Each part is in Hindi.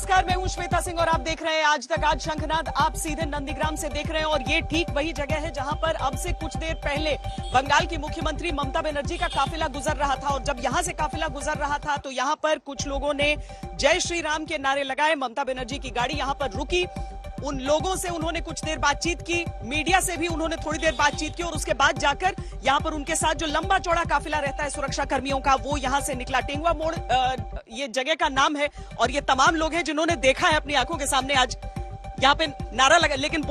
नमस्कार, मैं हूं श्वेता सिंह और आप देख रहे हैं आज तक। आज शंखनाद आप सीधे नंदीग्राम से देख रहे हैं और ये ठीक वही जगह है जहां पर अब से कुछ देर पहले बंगाल की मुख्यमंत्री ममता बनर्जी का काफिला गुजर रहा था। और जब यहां से काफिला गुजर रहा था तो यहां पर कुछ लोगों ने जय श्री राम के नारे लगाए। ममता बनर्जी की गाड़ी यहां पर रुकी, उन लोगों से उन्होंने कुछ देर बातचीत की, मीडिया से भी उन्होंने थोड़ी देर बातचीत की और उसके बाद जाकर यहां पर उनके साथ जो लंबा चौड़ा काफिला रहता है सुरक्षा कर्मियों का, वो यहां से निकला। टेंगुआ मोड़ ये जगह का नाम है और ये तमाम लोग हैं जिन्होंने देखा है अपनी आंखों के सामने आज यहां पे नारा लगा। लेकिन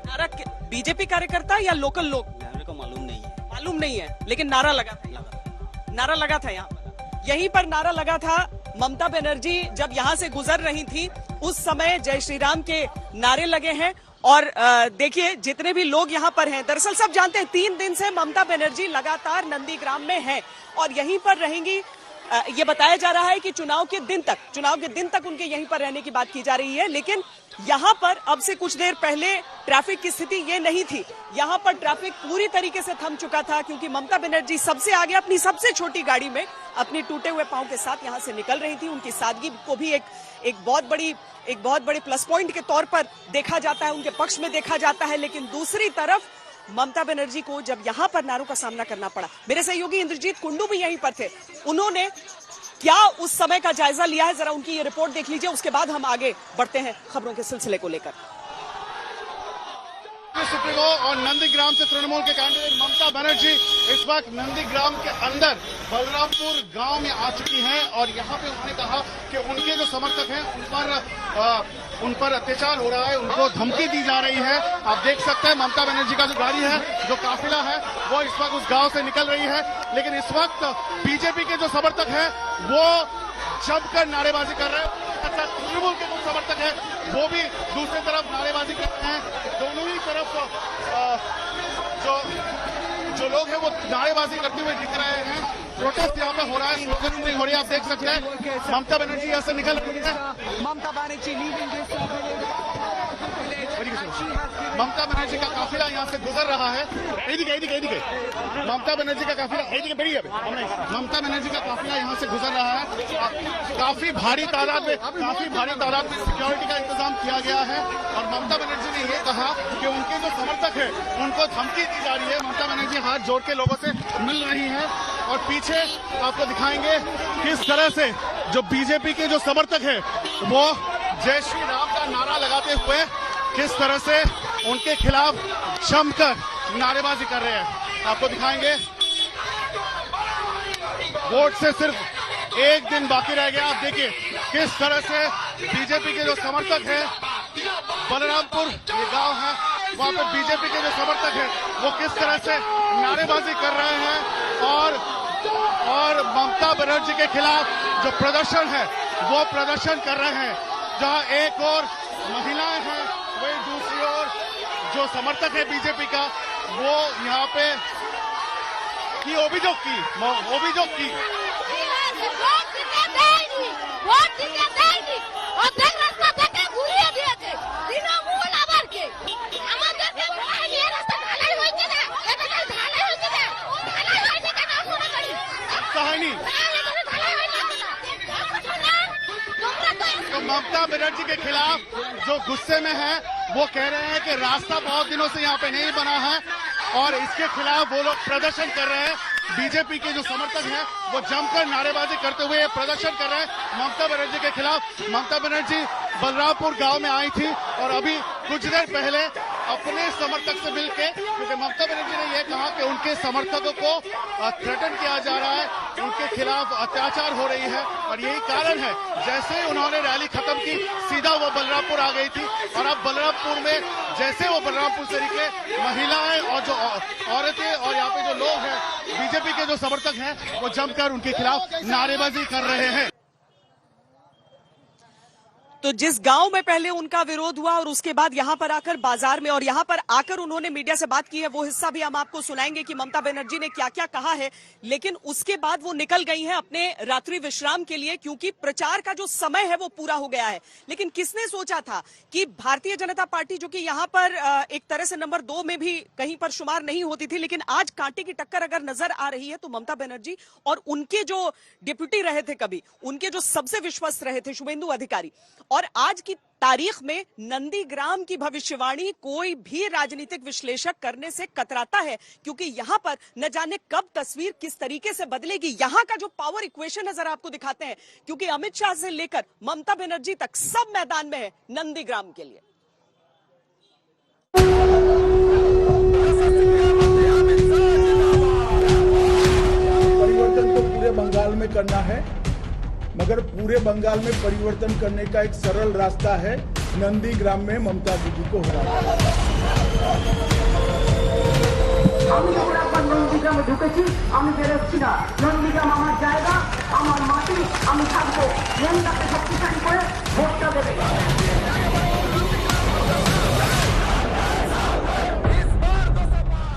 नारा बीजेपी कार्यकर्ता या लोकल लोग, मेरे को मालूम नहीं है, लेकिन नारा लगा था यहाँ पर। यहीं पर नारा लगा था। ममता बनर्जी जब यहां से गुजर रही थी उस समय जय श्री राम के नारे लगे हैं। और देखिए जितने भी लोग यहाँ पर हैं, दरअसल सब जानते हैं 3 दिन से ममता बनर्जी लगातार नंदीग्राम में हैं और यहीं पर रहेंगी। ये बताया जा रहा है कि चुनाव के दिन तक उनके यहीं पर रहने की बात की जा रही है। लेकिन यहाँ पर अब से कुछ देर पहले ट्रैफिक की स्थिति ये नहीं थी। यहाँ पर ट्रैफिक पूरी तरीके से थम चुका था क्योंकि ममता बनर्जी सबसे आगे अपनी सबसे छोटी गाड़ी में अपनी टूटे हुए पांव के साथ यहाँ से निकल रही थी। उनकी सादगी को भी एक बहुत बड़ी प्लस पॉइंट के तौर पर देखा जाता है, उनके पक्ष में देखा जाता है। लेकिन दूसरी तरफ ममता बनर्जी को जब यहां पर नारों का सामना करना पड़ा, मेरे सहयोगी इंद्रजीत कुंडू भी यहीं पर थे, उन्होंने क्या उस समय का जायजा लिया है, जरा उनकी ये रिपोर्ट देख लीजिए। उसके बाद हम आगे बढ़ते हैं खबरों के सिलसिले को लेकर। सुप्रीमो और नंदीग्राम से तृणमूल के कैंडिडेट ममता बनर्जी इस वक्त नंदीग्राम के अंदर बलरामपुर गांव में आ चुकी हैं और यहां पे उन्होंने कहा कि उनके जो समर्थक हैं उन पर अत्याचार हो रहा है, उनको धमकी दी जा रही है। आप देख सकते हैं ममता बनर्जी का जो गाड़ी है, जो काफिला है, वो इस वक्त उस गांव से निकल रही है। लेकिन इस वक्त बीजेपी के जो समर्थक हैं वो जमकर नारेबाजी कर रहे हैं। अच्छा, तृणमूल के जो समर्थक हैं वो भी दूसरी तरफ नारेबाजी कर रहे हैं। दोनों ही तरफ जो लोग हैं वो नारेबाजी करते हुए दिख रहे हैं। प्रोटेस्ट यहाँ पे हो रहा है, स्लोगनिंग हो रही है। आप देख सकते हैं ममता बनर्जी यहाँ से निकल रही है। ममता बनर्जी का काफिला यहाँ से गुजर रहा है। ममता बनर्जी का काफिला ममता बनर्जी का काफिला यहाँ से गुजर रहा है। काफी भारी तादाद में सिक्योरिटी का इंतजाम किया गया है और ममता बनर्जी ने ये कहा कि उनके जो समर्थक है उनको धमकी दी जा रही है। ममता बनर्जी हाथ जोड़ के लोगों से मिल रही है और पीछे आपको दिखाएंगे किस तरह से जो बीजेपी के जो समर्थक है वो जय श्री राम का नारा लगाते हुए किस तरह से उनके खिलाफ जमकर नारेबाजी कर रहे हैं। आपको दिखाएंगे। वोट से सिर्फ एक दिन बाकी रह गया। आप देखिए किस तरह से बीजेपी के जो समर्थक हैं, बलरामपुर ये गांव है, वहां पर बीजेपी के जो समर्थक हैं वो किस तरह से नारेबाजी कर रहे हैं और ममता बनर्जी के खिलाफ जो प्रदर्शन है वो प्रदर्शन कर रहे हैं। जहां एक और महिलाएं हैं, वही दूसरी ओर जो समर्थक है बीजेपी का वो यहाँ पे অভিযোগ কি तो ममता बनर्जी के खिलाफ जो गुस्से में है वो कह रहे हैं कि रास्ता बहुत दिनों से यहाँ पे नहीं बना है और इसके खिलाफ वो लोग प्रदर्शन कर रहे हैं। बीजेपी के जो समर्थक हैं वो जमकर नारेबाजी करते हुए प्रदर्शन कर रहे हैं ममता बनर्जी के खिलाफ। ममता बनर्जी बलरामपुर गांव में आई थी और अभी कुछ देर पहले अपने समर्थक से मिलके, क्योंकि ममता बनर्जी ने यह कहा कि उनके समर्थकों को थ्रेटन किया जा रहा है, उनके खिलाफ अत्याचार हो रही है और यही कारण है जैसे ही उन्होंने रैली खत्म की सीधा वो बलरामपुर आ गई थी। और अब बलरामपुर में जैसे वो बलरामपुर से निकले, महिलाएं और जो औरतें और यहाँ पे जो लोग हैं बीजेपी के जो समर्थक हैं वो जमकर उनके खिलाफ नारेबाजी कर रहे हैं। तो जिस गांव में पहले उनका विरोध हुआ और उसके बाद यहां पर आकर बाजार में और यहां पर आकर उन्होंने मीडिया से बात की है, वो हिस्सा भी हम आपको सुनाएंगे कि ममता बनर्जी ने क्या क्या कहा है। लेकिन उसके बाद वो निकल गई हैं अपने रात्रि विश्राम के लिए, क्योंकि प्रचार का जो समय है वो पूरा हो गया है। लेकिन किसने सोचा था कि भारतीय जनता पार्टी, जो कि यहां पर एक तरह से नंबर 2 में भी कहीं पर शुमार नहीं होती थी, लेकिन आज कांटे की टक्कर अगर नजर आ रही है तो ममता बनर्जी और उनके जो डिप्यूटी रहे थे, कभी उनके जो सबसे विश्वस्त रहे थे शुभेंदु अधिकारी, और आज की तारीख में नंदीग्राम की भविष्यवाणी कोई भी राजनीतिक विश्लेषक करने से कतराता है, क्योंकि यहां पर न जाने कब तस्वीर किस तरीके से बदलेगी। यहां का जो पावर इक्वेशन है जरा आपको दिखाते हैं, क्योंकि अमित शाह से लेकर ममता बनर्जी तक सब मैदान में है नंदीग्राम के लिए। परिवर्तन तो पूरे बंगाल में करना है, मगर पूरे बंगाल में परिवर्तन करने का एक सरल रास्ता है नंदीग्राम में ममता दीदी को हराना। আমি যখন একবার নন্দীগ্রামে ঢুকেছি আমি বেরোচ্ছি না। নন্দীগ্রাম আমার জায়গা, আমার মাটি, আমি থাকবো। মনটাকে শক্তিশালী করে ভোটটা দেবে।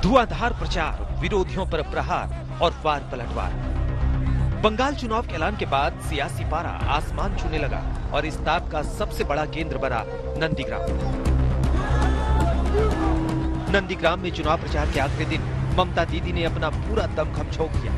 धुआंधार प्रचार, विरोधियों पर प्रहार और वार पलटवार। बंगाल चुनाव के ऐलान के बाद सियासी पारा आसमान छूने लगा और इस ताप का सबसे बड़ा केंद्र बना नंदीग्राम। नंदीग्राम में चुनाव प्रचार के आखिरी दिन ममता दीदी ने अपना पूरा दमखम झोंक दिया।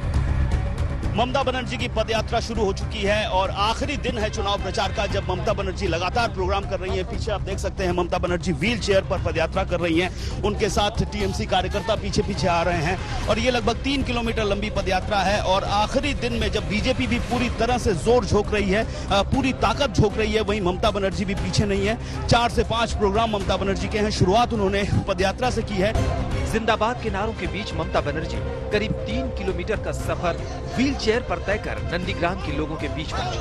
ममता बनर्जी की पदयात्रा शुरू हो चुकी है और आखिरी दिन है चुनाव प्रचार का, जब ममता बनर्जी लगातार प्रोग्राम कर रही हैं। पीछे आप देख सकते हैं ममता बनर्जी व्हील चेयर पर पदयात्रा कर रही हैं, उनके साथ टीएमसी कार्यकर्ता पीछे पीछे आ रहे हैं और ये लगभग 3 किलोमीटर लंबी पदयात्रा है। और आखिरी दिन में जब बीजेपी भी पूरी तरह से जोर झोंक रही है, पूरी ताकत झोंक रही है, वहीं ममता बनर्जी भी पीछे नहीं है। 4 से 5 प्रोग्राम ममता बनर्जी के हैं। शुरुआत उन्होंने पदयात्रा से की है। जिंदाबाद के नारों के बीच ममता बनर्जी करीब 3 किलोमीटर का सफर व्हील चेयर पर तय कर नंदीग्राम के लोगों के बीच पहुंची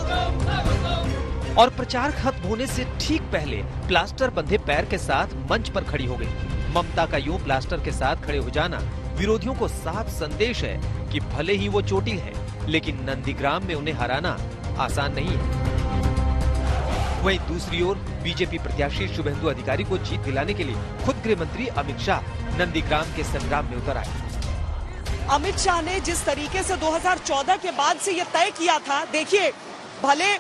और प्रचार खत्म होने से ठीक पहले प्लास्टर बंधे पैर के साथ मंच पर खड़ी हो गई। ममता का यूं प्लास्टर के साथ खड़े हो जाना विरोधियों को साफ संदेश है कि भले ही वो चोटिल है, लेकिन नंदीग्राम में उन्हें हराना आसान नहीं है। वहीं दूसरी ओर बीजेपी प्रत्याशी शुभेंदु अधिकारी को जीत दिलाने के लिए खुद गृह मंत्री अमित शाह नंदीग्राम के संग्राम में उतर आए। अमित शाह ने जिस तरीके से 2014 के बाद से यह तय किया था, देखिए भले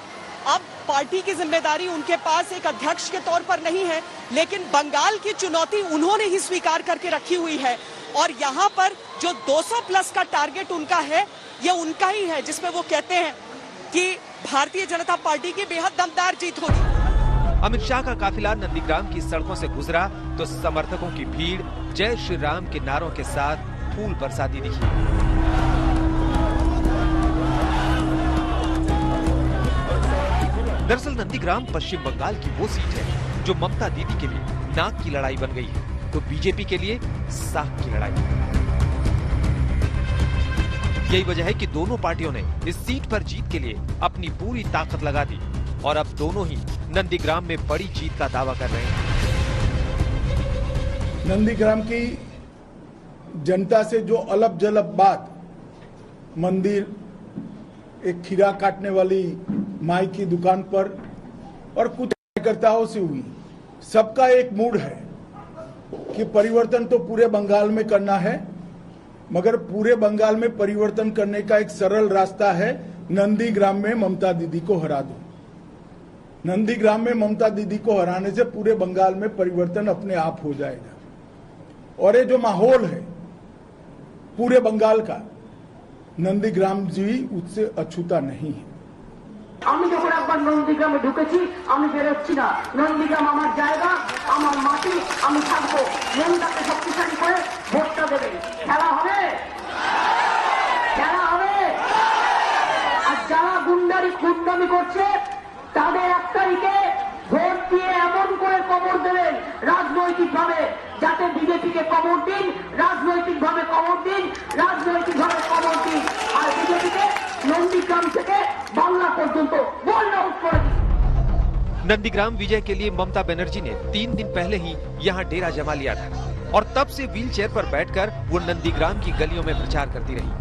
अब पार्टी की जिम्मेदारी उनके पास एक अध्यक्ष के तौर पर नहीं है, लेकिन बंगाल की चुनौती उन्होंने ही स्वीकार करके रखी हुई है। और यहाँ पर जो 200 प्लस का टारगेट उनका है, ये उनका ही है, जिसमें वो कहते हैं कि भारतीय जनता पार्टी की बेहद दमदार जीत होगी। अमित शाह का काफिला नंदीग्राम की सड़कों से गुजरा तो समर्थकों की भीड़ जय श्री राम के नारों के साथ फूल बरसाती दिखी। दरअसल नंदीग्राम पश्चिम बंगाल की वो सीट है जो ममता दीदी के लिए नाक की लड़ाई बन गई है, तो बीजेपी के लिए साख की लड़ाई। यही वजह है कि दोनों पार्टियों ने इस सीट पर जीत के लिए अपनी पूरी ताकत लगा दी और अब दोनों ही नंदीग्राम में बड़ी जीत का दावा कर रहे हैं। नंदीग्राम की जनता से जो अलग जलब बात मंदिर, एक खीरा काटने वाली माई की दुकान पर और कुछ कार्यकर्ताओं से हुई, सबका एक मूड है कि परिवर्तन तो पूरे बंगाल में करना है, मगर पूरे बंगाल में परिवर्तन करने का एक सरल रास्ता है नंदीग्राम में ममता दीदी को हरा दो। नंदीग्राम में ममता दीदी को हराने से पूरे बंगाल में परिवर्तन अपने आप हो जाएगा। और ये जो माहौल है पूरे बंगाल का, नंदीग्राम जी उससे अछूता नहीं है। আমি যখন একবার নন্দীগ্রামে ঢুকেছি আমি বেরোচ্ছি না। নন্দীগ্রাম আমার জায়গা, আমার মাটি, আমি থাকবো। মনটাকে শক্তিশালী করে ভোটটা দেবে। খেলা হবে, খেলা হবে। আর যারা গুন্ডামি করছে তাদের 1 তারিখে ভোট দিয়ে এমন করে কবর দেবেন রাজনৈতিকভাবে, যাতে বিজেপিকে কবর দিন, রাজনৈতিকভাবে কবর দিন, রাজনৈতিকভাবে কবর দিন। আর বিজেপিকে নন্দীগ্রাম থেকে বাংলা পর্যন্ত বল আউট করে দিন। नंदीग्राम विजय के लिए ममता बनर्जी ने 3 दिन पहले ही यहाँ डेरा जमा लिया था और तब से व्हील चेयर पर बैठकर वो नंदीग्राम की गलियों में प्रचार करती रही।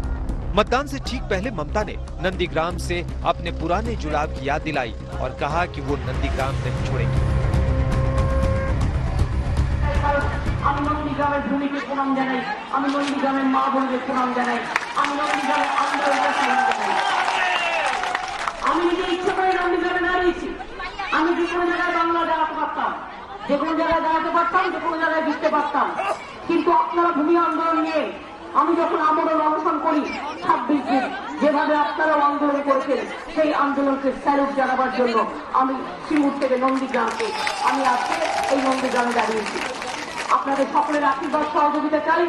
मतदान से ठीक पहले ममता ने नंदीग्राम से अपने पुराने जुड़ाव की याद दिलाई और कहा कि वो नंदीग्राम नहीं छोड़ेगी। আমি নন্দীগ্রামের ভূমিকে প্রণাম জানাই, আমি নন্দীগ্রামের মা বোনদের প্রণাম জানাই, আমি নন্দীগ্রামের আন্দোলনের প্রণাম জানাই। আমি নিজে ইচ্ছে করে নন্দীগ্রামে দাঁড়িয়েছি। আমি যে কোনো জায়গায় বাংলা দাঁড়াতে পারতাম, যে কোনো জায়গায় দাঁড়াতে পারতাম, যে কোনো জায়গায় জিততে পারতাম, কিন্তু আপনারা ভূমি আন্দোলন নিয়ে আমি যখন আমরণ অনশন করি 26 দিন, যেভাবে আপনারাও আন্দোলন করেছেন সেই আন্দোলনকে স্যালুট জানাবার জন্য আমি শ্রীমুর থেকে নন্দীগ্রামকে আমি আজকে এই নন্দীগ্রামে দাঁড়িয়েছি। আপনাদের সকলের আশীর্বাদ সহযোগিতা চাই।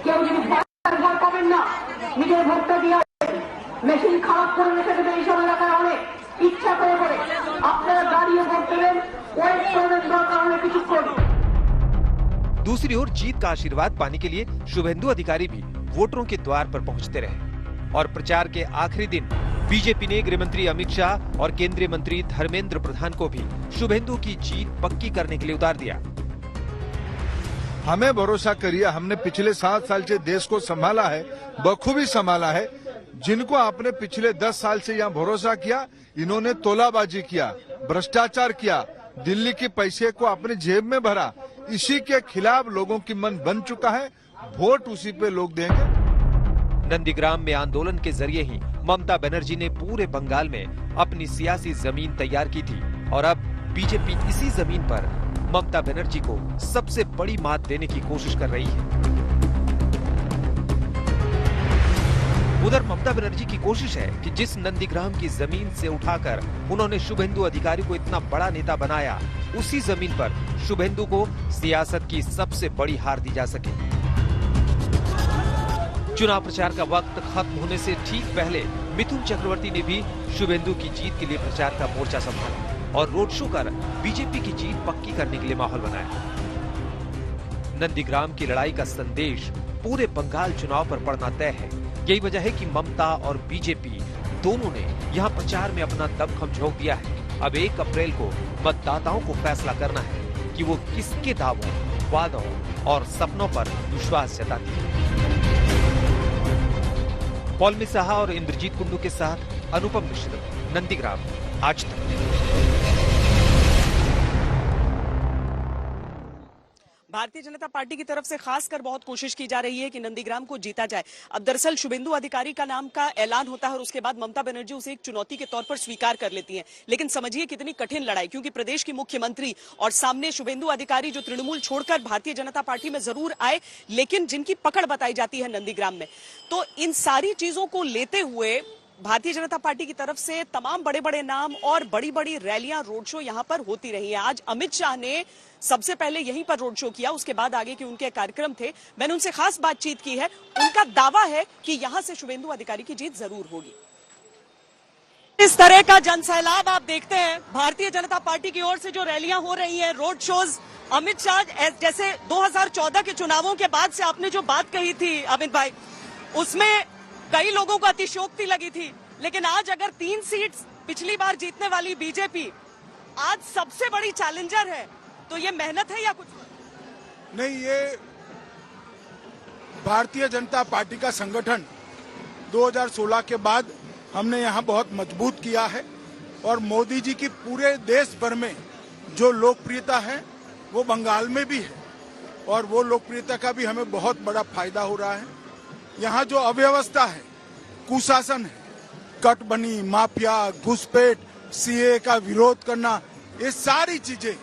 কেউ যদি ভয় পাবেন না, নিজের ভোটটা দিয়ে মেশিন খারাপ করে রেখে দেবে এইসব এলাকায় অনেক ইচ্ছা করে করে আপনারা দাঁড়িয়ে ভোট দেবেন, ওয়েট করবেন, দরকার হলে কিছু করবেন। दूसरी ओर जीत का आशीर्वाद पाने के लिए शुभेंदु अधिकारी भी वोटरों के द्वार पर पहुंचते रहे और प्रचार के आखिरी दिन बीजेपी ने गृहमंत्री अमित शाह और केंद्रीय मंत्री धर्मेंद्र प्रधान को भी शुभेंदु की जीत पक्की करने के लिए उतार दिया। हमें भरोसा करिए, हमने पिछले 7 साल से देश को संभाला है, बखूबी संभाला है। जिनको आपने पिछले 10 साल से यहाँ भरोसा किया, इन्होंने तोलाबाजी किया, भ्रष्टाचार किया, दिल्ली के पैसे को अपने जेब में भरा, इसी के खिलाफ लोगों की मन बन चुका है। वोट उसी पे लोग देंगे। नंदीग्राम में आंदोलन के जरिए ही ममता बनर्जी ने पूरे बंगाल में अपनी सियासी जमीन तैयार की थी और अब बीजेपी इसी जमीन पर ममता बनर्जी को सबसे बड़ी मात देने की कोशिश कर रही है। उधर ममता बनर्जी की कोशिश है कि जिस नंदीग्राम की जमीन से उठाकर उन्होंने शुभेंदु अधिकारी को इतना बड़ा नेता बनाया, उसी जमीन पर शुभेंदु को सियासत की सबसे बड़ी हार दी जा सके। चुनाव प्रचार का वक्त खत्म होने से ठीक पहले मिथुन चक्रवर्ती ने भी शुभेंदु की जीत के लिए प्रचार का मोर्चा संभाला और रोड शो कर बीजेपी की जीत पक्की करने के लिए माहौल बनाया। नंदीग्राम की लड़ाई का संदेश पूरे बंगाल चुनाव पर पड़ना तय है। यही वजह है कि ममता और बीजेपी दोनों ने यहां प्रचार में अपना दमखम झोंक दिया है। अब 1 अप्रैल को मतदाताओं को फैसला करना है कि वो किसके दावों, वादों और सपनों पर विश्वास जताती है। पौलमी साहा और इंद्रजीत कुंडू के साथ अनुपम मिश्र, नंदीग्राम, आज तक। भारतीय जनता पार्टी की तरफ से खासकर बहुत कोशिश की जा रही है कि नंदीग्राम को जीता जाए। अब दरअसल शुभेंदु अधिकारी का नाम का ऐलान होता है और उसके बाद ममता बनर्जी उसे एक चुनौती के तौर पर स्वीकार कर लेती हैं। लेकिन समझिए कितनी कठिन लड़ाई, क्योंकि प्रदेश की मुख्यमंत्री और सामने शुभेंदु अधिकारी जो तृणमूल छोड़कर भारतीय जनता पार्टी में जरूर आए, लेकिन जिनकी पकड़ बताई जाती है नंदीग्राम में। तो इन सारी चीजों को लेते हुए भारतीय जनता पार्टी की तरफ से तमाम बड़े बड़े नाम और बड़ी बड़ी रैलियां, रोड शो यहां पर होती रही है। आज अमित शाह ने सबसे पहले यहीं पर रोड शो किया, उसके बाद आगे के उनके कार्यक्रम थे। मैंने उनसे खास बातचीत की है। उनका दावा है कि यहां से शुभेंदु अधिकारी की जीत जरूर होगी। इस तरह का जनसैलाब आप देखते हैं भारतीय जनता पार्टी की ओर से जो रैलियां हो रही हैं, रोड शोज। अमित शाह जैसे 2014 के चुनावों के बाद से आपने जो बात कही थी अमित भाई, उसमें कई लोगों को अतिशयोक्ति लगी थी, लेकिन आज अगर 3 सीट पिछली बार जीतने वाली बीजेपी आज सबसे बड़ी चैलेंजर है, तो ये मेहनत है या कुछ नहीं? ये भारतीय जनता पार्टी का संगठन 2016 के बाद हमने यहाँ बहुत मजबूत किया है और मोदी जी की पूरे देश भर में जो लोकप्रियता है वो बंगाल में भी है और वो लोकप्रियता का भी हमें बहुत बड़ा फायदा हो रहा है। यहाँ जो अव्यवस्था है, कुशासन है, कटबनी, माफिया, घुसपैठ, सीए का विरोध करना, ये सारी चीजें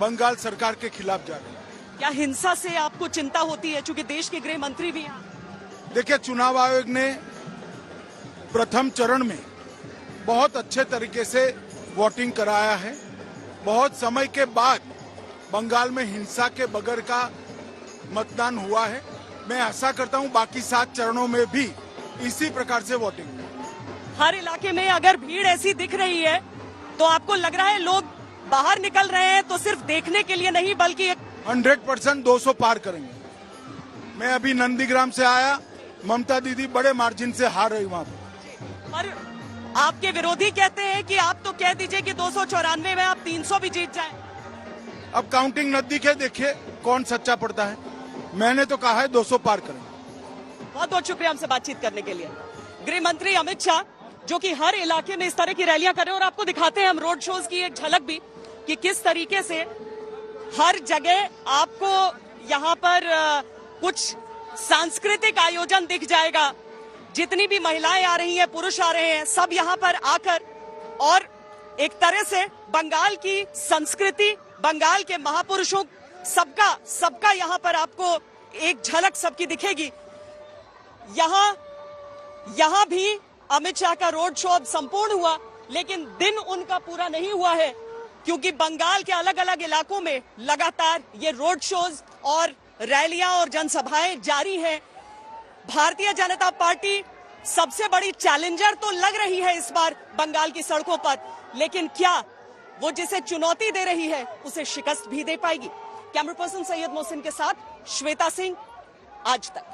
बंगाल सरकार के खिलाफ जा रही है। क्या हिंसा से आपको चिंता होती है, चूंकि देश के गृह मंत्री भी हैं? देखिए, चुनाव आयोग ने प्रथम चरण में बहुत अच्छे तरीके से वोटिंग कराया है। बहुत समय के बाद बंगाल में हिंसा के बगैर का मतदान हुआ है। मैं आशा करता हूं बाकी 7 चरणों में भी इसी प्रकार से वोटिंग। हर इलाके में अगर भीड़ ऐसी दिख रही है तो आपको लग रहा है लोग बाहर निकल रहे हैं तो सिर्फ देखने के लिए नहीं, बल्कि 100% 200 पार करेंगे। मैं अभी नंदीग्राम से आया, ममता दीदी बड़े मार्जिन से हार रही वहां पर आपके विरोधी कहते हैं कि आप तो कह दीजिए कि 294 में आप 300 भी जीत जाएं। अब काउंटिंग नजदीक है, देखिए कौन सच्चा पड़ता है। मैंने तो कहा है 200 पार करेंगे। बहुत बहुत शुक्रिया हमसे बातचीत करने के लिए। गृह मंत्री अमित शाह, जो कि हर इलाके में इस तरह की रैलियां कर रहे हैं। और आपको दिखाते हैं हम रोड शोज की एक झलक भी कि किस तरीके से हर जगह आपको यहाँ पर कुछ सांस्कृतिक आयोजन दिख जाएगा। जितनी भी महिलाएं आ रही हैं, पुरुष आ रहे हैं, सब यहाँ पर आकर और एक तरह से बंगाल की संस्कृति, बंगाल के महापुरुषों सबका यहाँ पर आपको एक झलक सबकी दिखेगी। यहाँ भी अमित शाह का रोड शो अब संपूर्ण हुआ, लेकिन दिन उनका पूरा नहीं हुआ है, क्योंकि बंगाल के अलग अलग इलाकों में लगातार ये रोड शोज और रैलियां और जनसभाएं जारी हैं। भारतीय जनता पार्टी सबसे बड़ी चैलेंजर तो लग रही है इस बार बंगाल की सड़कों पर, लेकिन क्या वो जिसे चुनौती दे रही है उसे शिकस्त भी दे पाएगी? कैमरा पर्सन सैयद मोहसिन के साथ श्वेता सिंह, आज तक।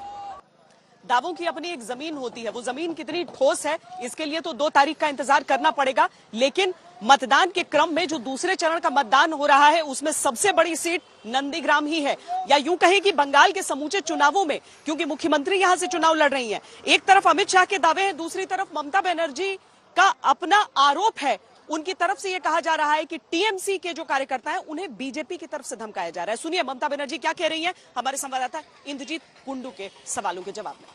दावों की अपनी एक जमीन होती है, वो जमीन कितनी ठोस है इसके लिए तो 2 तारीख का इंतजार करना पड़ेगा, लेकिन मतदान के क्रम में जो दूसरे चरण का मतदान हो रहा है उसमें सबसे बड़ी सीट नंदीग्राम ही है, या यूं कहें कि बंगाल के समूचे चुनावों में, क्योंकि मुख्यमंत्री यहां से चुनाव लड़ रही हैं। एक तरफ अमित शाह के दावे हैं, दूसरी तरफ ममता बनर्जी का अपना आरोप है। उनकी तरफ से यह कहा जा रहा है कि टीएमसी के जो कार्यकर्ता हैं उन्हें बीजेपी की तरफ से धमकाया जा रहा है। सुनिए ममता बनर्जी क्या कह रही हैं, हमारे संवाददाता इंद्रजीत कुंडू के सवालों के जवाब में।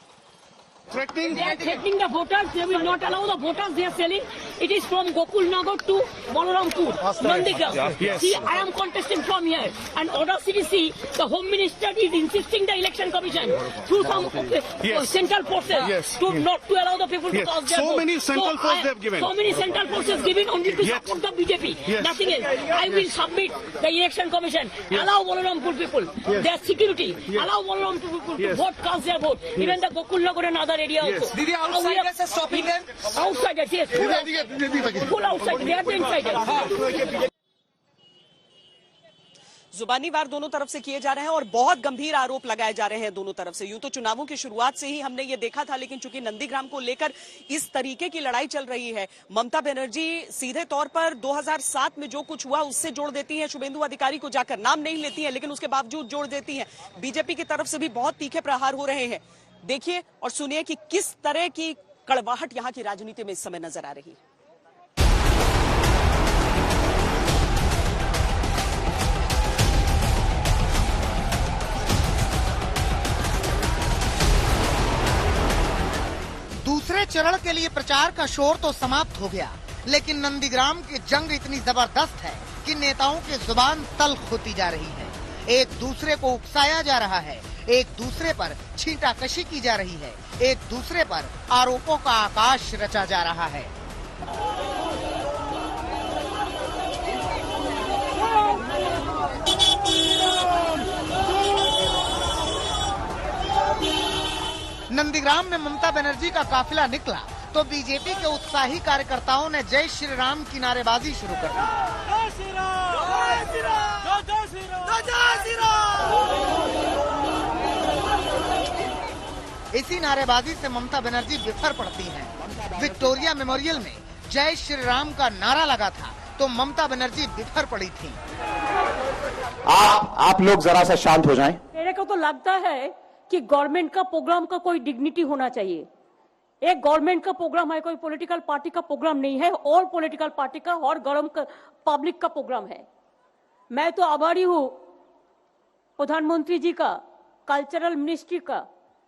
They are threatening the voters. They will not allow the voters. They are selling. It is from Gokulnagar to Balarampur, Nandigram. Yes. See, I am contesting from here. And Order CDC, the Home Minister is insisting the Election Commission through some central forces to not to allow the people to cast their vote. So many central forces they have given. So many central forces given only to support the BJP. Nothing else. I will submit the Election Commission. Allow Balarampur people their security. Allow Balarampur people to vote, cast their vote. Even the Gokulnagar and other area also. Didi, outsiders are stopping them? Outsiders, yes. Full outsiders. They are the insiders. जुबानी वार दोनों तरफ से किए जा रहे हैं और बहुत गंभीर आरोप लगाए जा रहे हैं दोनों तरफ से। यूं तो चुनावों की शुरुआत से ही हमने ये देखा था, लेकिन चूंकि नंदीग्राम को लेकर इस तरीके की लड़ाई चल रही है, ममता बनर्जी सीधे तौर पर 2007 में जो कुछ हुआ उससे जोड़ देती हैं, शुभेंदु अधिकारी को जाकर नाम नहीं लेती हैं, लेकिन उसके बावजूद जोड़ देती हैं। बीजेपी की तरफ से भी बहुत तीखे प्रहार हो रहे हैं। देखिए और सुनिए कि किस तरह की कड़वाहट यहां की राजनीति में इस समय नजर आ रही है। दूसरे चरण के लिए प्रचार का शोर तो समाप्त हो गया, लेकिन नंदीग्राम की जंग इतनी जबरदस्त है कि नेताओं की जुबान तल्ख होती जा रही है। एक दूसरे को उकसाया जा रहा है, एक दूसरे पर छींटाकशी की जा रही है, एक दूसरे पर आरोपों का आकाश रचा जा रहा है। नंदीग्राम में ममता बनर्जी का काफिला निकला तो बीजेपी के उत्साही कार्यकर्ताओं ने जय श्री राम की नारेबाजी शुरू कर दी। इसी नारेबाजी से ममता बनर्जी बिफर पड़ती हैं। विक्टोरिया मेमोरियल में जय श्री राम का नारा लगा था तो ममता बनर्जी बिफर पड़ी थी। आप लोग जरा सा शांत हो जाएं। मेरे को तो लगता है कि गवर्नमेंट का प्रोग्राम का कोई डिग्निटी होना चाहिए। एक गवर्नमेंट का प्रोग्राम है, कोई पॉलिटिकल पार्टी का प्रोग्राम नहीं है, और पॉलिटिकल पार्टी का और पब्लिक का प्रोग्राम है। मैं तो आभारी हूँ प्रधानमंत्री जी का, कल्चरल मिनिस्ट्री का,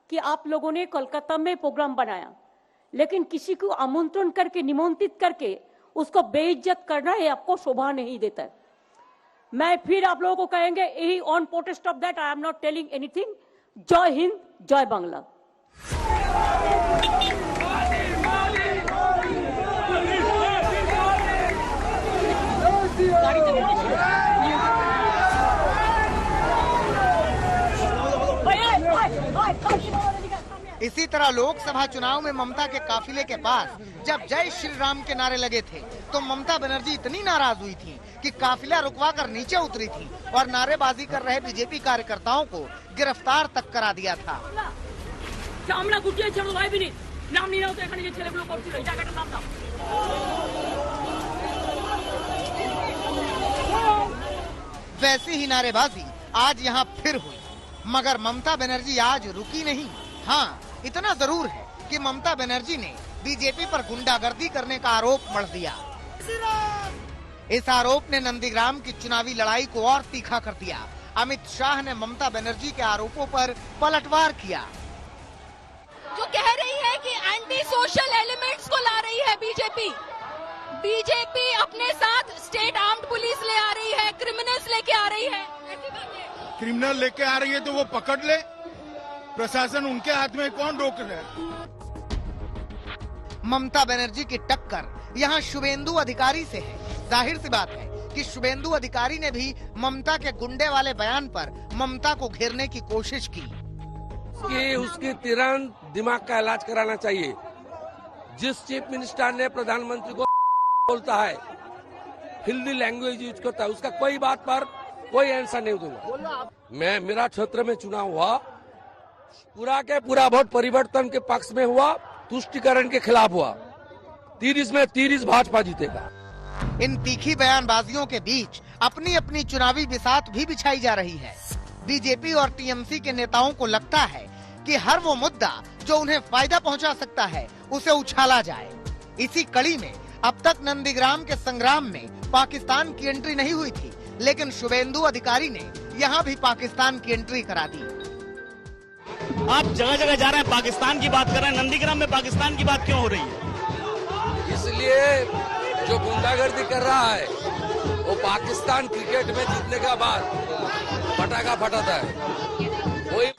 कि आप लोगों ने कोलकाता में प्रोग्राम बनाया, लेकिन किसी को आमंत्रण करके, निमंत्रित करके उसको बेइज्जत करना ये आपको शोभा नहीं देता है। मैं फिर आप लोगों को कहेंगे, यही on protest of that I am not telling anything. जय हिंद, जय बांग्ला। इसी तरह लोकसभा चुनाव में ममता के काफिले के पास जब जय श्री राम के नारे लगे थे तो ममता बनर्जी इतनी नाराज हुई थी कि काफिला रुकवा कर नीचे उतरी थी और नारेबाजी कर रहे बीजेपी कार्यकर्ताओं को गिरफ्तार तक करा दिया था। वैसी ही नारेबाजी आज यहाँ फिर हुई, मगर ममता बनर्जी आज रुकी नहीं। हाँ, इतना जरूर है कि ममता बनर्जी ने बीजेपी पर गुंडागर्दी करने का आरोप मढ़ दिया। इस आरोप ने नंदीग्राम की चुनावी लड़ाई को और तीखा कर दिया। अमित शाह ने ममता बनर्जी के आरोपों पर पलटवार किया। जो कह रही है कि एंटी सोशल एलिमेंट्स को ला रही है बीजेपी अपने साथ स्टेट आर्म्ड पुलिस ले आ रही है, क्रिमिनल्स लेके आ रही है। क्रिमिनल लेके आ रही है तो वो पकड़ ले, प्रशासन उनके हाथ में, कौन रोक रहा है? ममता बनर्जी की टक्कर यहाँ शुभेंदु अधिकारी से है। जाहिर सी बात है कि शुभेंदु अधिकारी ने भी ममता के गुंडे वाले बयान पर ममता को घेरने की कोशिश की। कि उसकी तुरंत दिमाग का इलाज कराना चाहिए। जिस चीफ मिनिस्टर ने प्रधानमंत्री को बोलता है, हिंदी लैंग्वेज यूज करता है, उसका कोई बात पर कोई आंसर नहीं दूंगा। मैं, मेरा क्षेत्र में चुनाव हुआ, पूरा के पूरा वोट परिवर्तन के पक्ष में हुआ, तुष्टिकरण के खिलाफ हुआ। 30 में 30 भाजपा जीतेगा। इन तीखी बयानबाजियों के बीच अपनी अपनी चुनावी बिसात भी बिछाई जा रही है। बीजेपी और टीएमसी के नेताओं को लगता है कि हर वो मुद्दा जो उन्हें फायदा पहुंचा सकता है उसे उछाला जाए। इसी कड़ी में अब तक नंदीग्राम के संग्राम में पाकिस्तान की एंट्री नहीं हुई थी, लेकिन शुभेंदु अधिकारी ने यहाँ भी पाकिस्तान की एंट्री करा दी। आप जगह जगह जा रहे हैं, पाकिस्तान की बात कर रहे हैं, नंदीग्राम में पाकिस्तान की बात क्यों हो रही है? इसलिए जो गुंडागर्दी कर रहा है वो पाकिस्तान क्रिकेट में जीतने के बाद पटाखा फटाता है। वही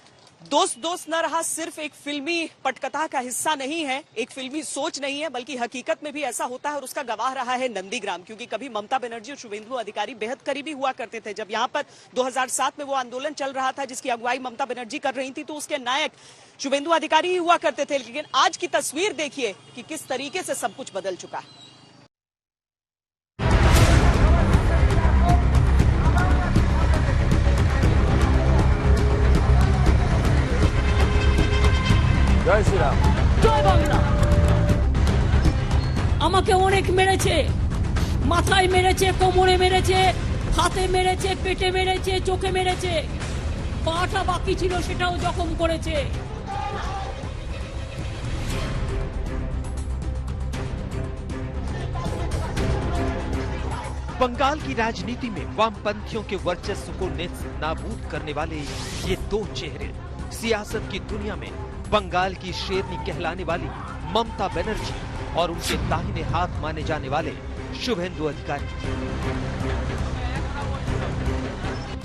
दोस्त न रहा सिर्फ एक फिल्मी पटकथा का हिस्सा नहीं है, एक फिल्मी सोच नहीं है, बल्कि हकीकत में भी ऐसा होता है और उसका गवाह रहा है नंदीग्राम। क्योंकि कभी ममता बनर्जी और शुभेंदु अधिकारी बेहद करीबी हुआ करते थे। जब यहाँ पर 2007 में वो आंदोलन चल रहा था जिसकी अगुवाई ममता बनर्जी कर रही थी, तो उसके नायक शुभेंदु अधिकारी ही हुआ करते थे। लेकिन आज की तस्वीर देखिए कि किस तरीके से सब कुछ बदल चुका है। জয় শ্রীরাম। জয় বাংলা। আমাকে অনেক মেরেছে, মাথায় মেরেছে, কোমরে মেরেছে, হাতে মেরেছে, পেটে মেরেছে, চোখে মেরেছে, পাটা বাকি ছিল সেটাও জখম করেছে। बंगाल की राजनीति में वामपंथियों के वर्चस्व को नेस्तनाबूद करने वाले ये दो चेहरे, सियासत की दुनिया में बंगाल की शेरनी कहलाने वाली ममता बनर्जी और उनके दाहिने हाथ माने जाने वाले शुभेंदु अधिकारी।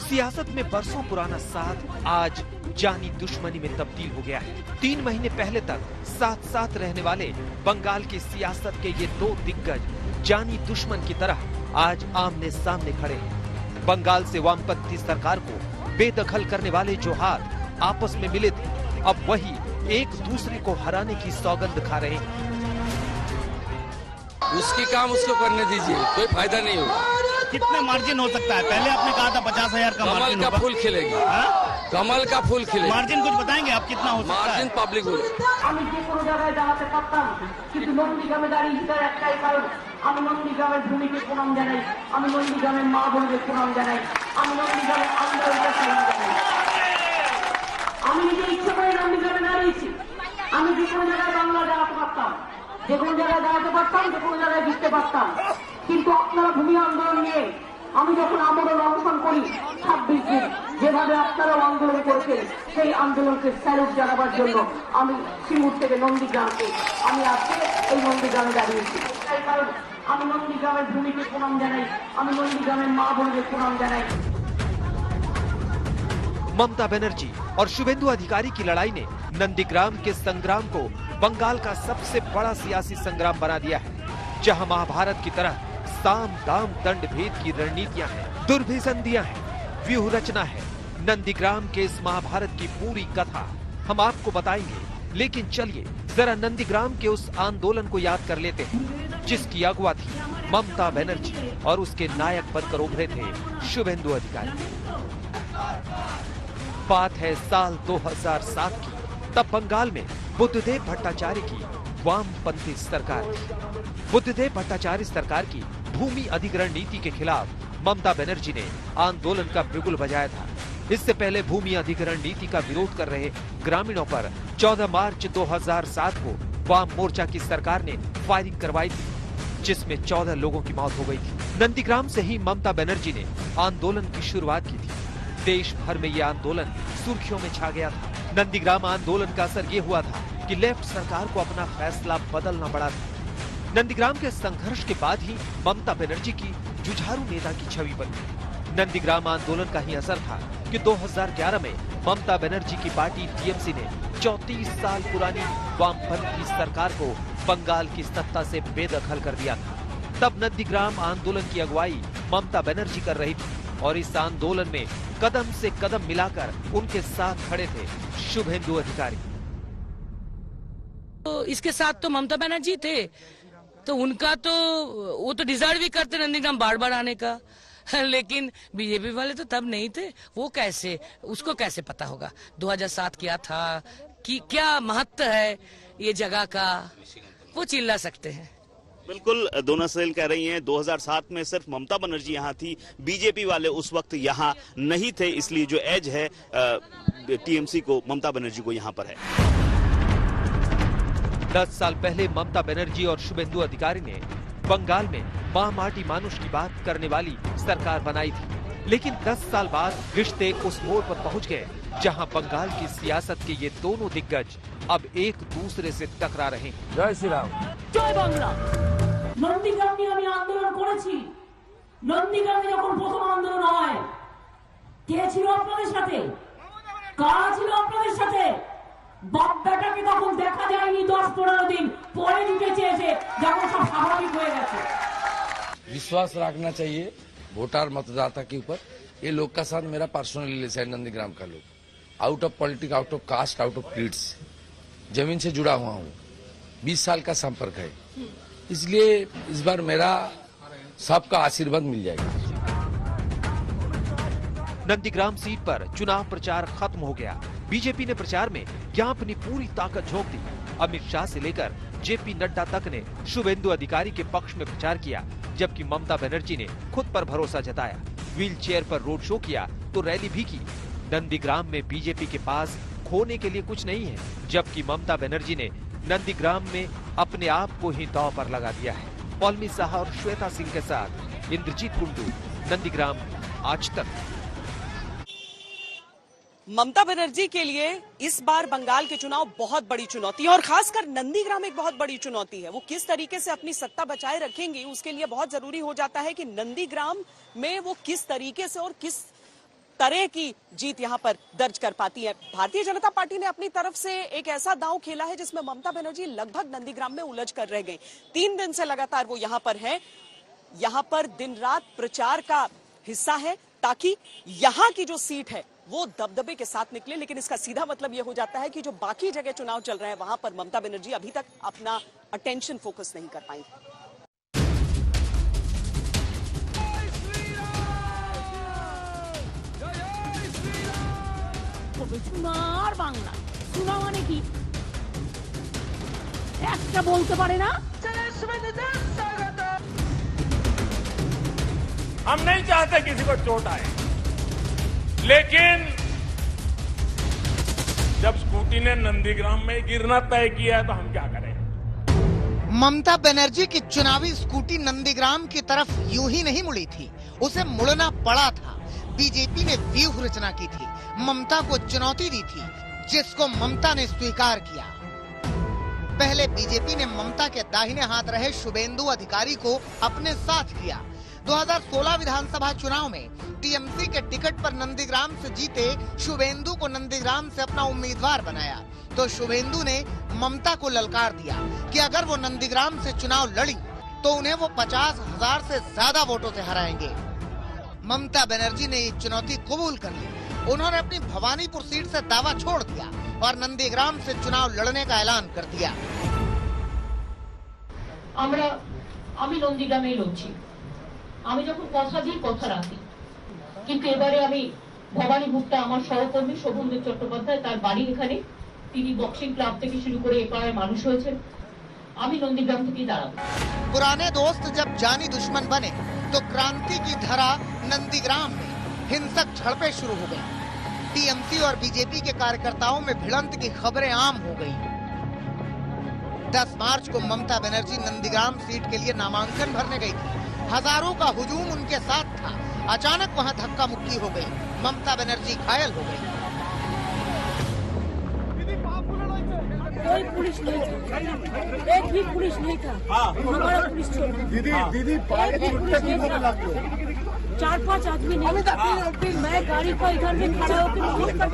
सियासत में बरसों पुराना साथ आज जानी दुश्मनी में तब्दील हो गया है। 3 महीने पहले तक साथ साथ रहने वाले बंगाल की सियासत के ये दो दिग्गज जानी दुश्मन की तरह आज आमने सामने खड़े हैं। बंगाल से वामपंथी सरकार को बेदखल करने वाले जो हाथ आपस में मिले थे, अब वही एक दूसरे को हराने की सौगंध खा रहे हैं। उसकी काम उसको करने दीजिए, कोई फायदा नहीं होगा। कितने मार्जिन हो सकता है? पहले आपने कहा था 50,000 का मार्जिन कमल का फूल खिलेगी। कमल का फूल खिलेगी। मार्जिन कुछ बताएंगे आप कितना हो सकता है? मार्जिन पब्लिक हो। আমি যে কোনো জায়গায় দাঁড়াতে পারতাম, কিন্তু নন্দীগ্রামে দাঁড়িয়ে তার একটাই কারণ, আমি নন্দীগ্রামের ভূমিকে প্রণাম জানাই, আমি নন্দীগ্রামের মা বোনদের প্রণাম জানাই, আমি নন্দীগ্রামের আন্দোলনকে প্রণাম জানাই। আমি নিজে ইচ্ছে করে নন্দীগ্রামে দাঁড়িয়েছি। আমি যে কোনো জায়গায় বাংলা দাঁড়াতে পারতাম, যে কোনো জায়গায় দাঁড়াতে পারতাম, যে কোনো জায়গায় জিততে পারতাম, কিন্তু আপনারা ভূমি আন্দোলন নিয়ে আমি যখন আন্দোলন অবসান করি 26 দিন যেভাবে আপনারাও আন্দোলন করেছেন, সেই আন্দোলনকে স্যালুট জানাবার জন্য আমি সিঙ্গুর থেকে নন্দীগ্রামকে আমি আজকে এই নন্দীগ্রামে দাঁড়িয়েছি। তাই কারণ আমি নন্দীগ্রামের ভূমিকে প্রণাম জানাই, আমি নন্দীগ্রামের মা বোনদের প্রণাম জানাই। ममता बनर्जी और शुभेंदु अधिकारी की लड़ाई ने नंदीग्राम के संग्राम को बंगाल का सबसे बड़ा सियासी संग्राम बना दिया है, जहां महाभारत की तरह साम दाम दंड भेद की रणनीतियां हैं, दुर्भिसंधियां हैं, व्यूह रचना है। नंदीग्राम के इस महाभारत की पूरी कथा हम आपको बताएंगे, लेकिन चलिए जरा नंदीग्राम के उस आंदोलन को याद कर लेते हैं जिसकी अगुवा थी ममता बनर्जी और उसके नायक बनकर उभरे थे शुभेंदु अधिकारी। बात है साल 2007 की। तब बंगाल में बुद्धदेव भट्टाचार्य की वामपंथी सरकार थी। बुद्धदेव भट्टाचार्य सरकार की भूमि अधिग्रहण नीति के खिलाफ ममता बनर्जी ने आंदोलन का बिगुल बजाया था। इससे पहले भूमि अधिग्रहण नीति का विरोध कर रहे ग्रामीणों पर 14 मार्च 2007 को वाम मोर्चा की सरकार ने फायरिंग करवाई थी, जिसमें 14 लोगों की मौत हो गई थी। नंदीग्राम से ही ममता बनर्जी ने आंदोलन की शुरुआत की थी। देश भर में ये आंदोलन सुर्खियों में छा गया था। नंदीग्राम आंदोलन का असर ये हुआ था कि लेफ्ट सरकार को अपना फैसला बदलना पड़ा था। नंदीग्राम के संघर्ष के बाद ही ममता बनर्जी की जुझारू नेता की छवि बनी। नंदीग्राम आंदोलन का ही असर था कि 2011 में ममता बनर्जी की पार्टी टीएमसी ने 34 साल पुरानी वामपंथी सरकार को बंगाल की सत्ता से बेदखल कर दिया था। तब नंदीग्राम आंदोलन की अगुवाई ममता बनर्जी कर रही थी और इस आंदोलन में कदम से कदम मिलाकर उनके साथ खड़े थे शुभेंदु अधिकारी। तो इसके साथ तो ममता बनर्जी थे, तो उनका तो वो तो डिजर्व भी करते नंदीग्राम बार आने का, लेकिन बीजेपी वाले तो तब नहीं थे। वो कैसे, उसको कैसे पता होगा 2007 क्या था, कि क्या महत्व है ये जगह का, वो चिल्ला सकते हैं। बिल्कुल, दोनों सेल कह रही हैं 2007 में सिर्फ ममता बनर्जी यहाँ थी, बीजेपी वाले उस वक्त यहाँ नहीं थे, इसलिए जो एज है टीएमसी को, ममता बनर्जी को यहाँ पर है। 10 साल पहले ममता बनर्जी और शुभेंदु अधिकारी ने बंगाल में मां माटी मानुष की बात करने वाली सरकार बनाई थी, लेकिन 10 साल बाद रिश्ते उस मोड़ पर पहुंच गए जहां बंगाल की सियासत के ये दोनों दिग्गज अब एक दूसरे से टकरा रहे हैं। जय श्री राम, জয় বাংলা। নন্দীগ্রাম নিয়ে আমি আন্দোলন করেছি। নন্দীগ্রামে যখন প্রথম আন্দোলন হয়, কে ছিল আপনাদের সাথে, কারা ছিল আপনাদের সাথে? বাপ বেটাকে তখন দেখা যায়নি, 10-15 दिन পরে জুটেছে এসে, যখন সব স্বাভাবিক হয়ে গেছে। विश्वास रखना चाहिए वोटर मतदाता के ऊपर। ये लोग का साथ मेरा पर्सनल रिलेशन है। नंदीग्राम का लोग out of politics, out of caste, out of creeds, जमीन से जुड़ा हुआ हूँ, 20 साल का संपर्क है, इसलिए इस बार मेरा सबका आशीर्वाद मिल जाएगा। नंदीग्राम सीट पर चुनाव प्रचार खत्म हो गया। बीजेपी ने प्रचार में यहाँ अपनी पूरी ताकत झोंक दी। अमित शाह से लेकर जेपी नड्डा तक ने शुभेंदु अधिकारी के पक्ष में प्रचार किया, जबकि ममता बनर्जी ने खुद पर भरोसा जताया। व्हील चेयर पर रोड शो किया तो रैली भी की। नंदीग्राम में बीजेपी के पास खोने के लिए कुछ नहीं है, जबकि ममता बनर्जी ने नंदीग्राम में अपने आप को ही दांव पर लगा दिया है। पौलमी साहा और श्वेता सिंह के साथ इंद्रजीत कुंडू, नंदीग्राम, आज तक। ममता बनर्जी के लिए इस बार बंगाल के चुनाव बहुत बड़ी चुनौती है और खासकर नंदीग्राम एक बहुत बड़ी चुनौती है। वो किस तरीके से अपनी सत्ता बचाए रखेंगी, उसके लिए बहुत जरूरी हो जाता है कि नंदीग्राम में वो किस तरीके से और किस तरह की जीत यहां पर दर्ज कर पाती है। भारतीय जनता पार्टी ने अपनी तरफ से एक ऐसा दांव खेला है जिसमें ममता बनर्जी लगभग नंदीग्राम में उलझ कर रह गई। 3 दिन से लगातार वो यहां पर है, यहां पर दिन रात प्रचार का हिस्सा है ताकि यहां की जो सीट है वो दबदबे के साथ निकले। लेकिन इसका सीधा मतलब यह हो जाता है कि जो बाकी जगह चुनाव चल रहे हैं वहां पर ममता बनर्जी अभी तक अपना अटेंशन फोकस नहीं कर पाई। সোনার বাংলা, সোনা মানে কি একটা বলতে পারে না। हम नहीं चाहते किसी को चोट आए, लेकिन जब स्कूटी ने नंदीग्राम में गिरना तय किया है तो हम क्या करें। ममता बनर्जी की चुनावी स्कूटी नंदीग्राम की तरफ यूं ही नहीं मुड़ी थी, उसे मुड़ना पड़ा था। बीजेपी ने व्यूह रचना की थी, ममता को चुनौती दी थी, जिसको ममता ने स्वीकार किया। पहले बीजेपी ने ममता के दाहिने हाथ रहे शुभेंदु अधिकारी को अपने साथ किया। 2016 विधानसभा चुनाव में टीएमसी के टिकट पर नंदीग्राम से जीते शुभेंदु को नंदीग्राम से अपना उम्मीदवार बनाया, तो शुभेंदु ने ममता को ललकार दिया कि अगर वो नंदीग्राम से चुनाव लड़ी तो उन्हें वो 50,000 से ज्यादा वोटों से हराएंगे। ममता बनर्जी ने ये चुनौती कबूल कर ली। उन्होंने अपनी भवानीपुर सीट से दावा छोड़ दिया और नंदीग्राम से चुनाव लड़ने का ऐलान कर दिया। আমি নন্দীগ্রামে লড়ছি, আমি যখন কথা দিই কথা রাখি, কিন্তু এবারে আমি ভবানীপুরটা আমার সহকর্মী শোভনদেব চট্টোপাধ্যায়, তার বাড়ি এখানে, তিনি বক্সিং ক্লাব থেকে শুরু করে এ পাড়ায় মানুষ হয়েছেন, আমি নন্দীগ্রাম থেকেই দাঁড়াবো। पुराने दोस्त जब जानी दुश्मन बने तो क्रांति की धरा नंदीग्राम में हिंसक झड़पें शुरू हो गई। टीएमसी और बीजेपी के कार्यकर्ताओं में भिड़ंत की खबरें आम हो गई। 10 मार्च को ममता बनर्जी नंदीग्राम सीट के लिए नामांकन भरने गई थी। हजारों का हुजूम उनके साथ था। अचानक वहां धक्का मुक्की हो गई। ममता बनर्जी घायल हो गई। कोई पुलिस नहीं था, एक भी पुलिस नहीं था। हमारा पुलिस दीदी 4-5 आदमी नहीं था। मैं गाड़ी को इधर में खड़ा होकर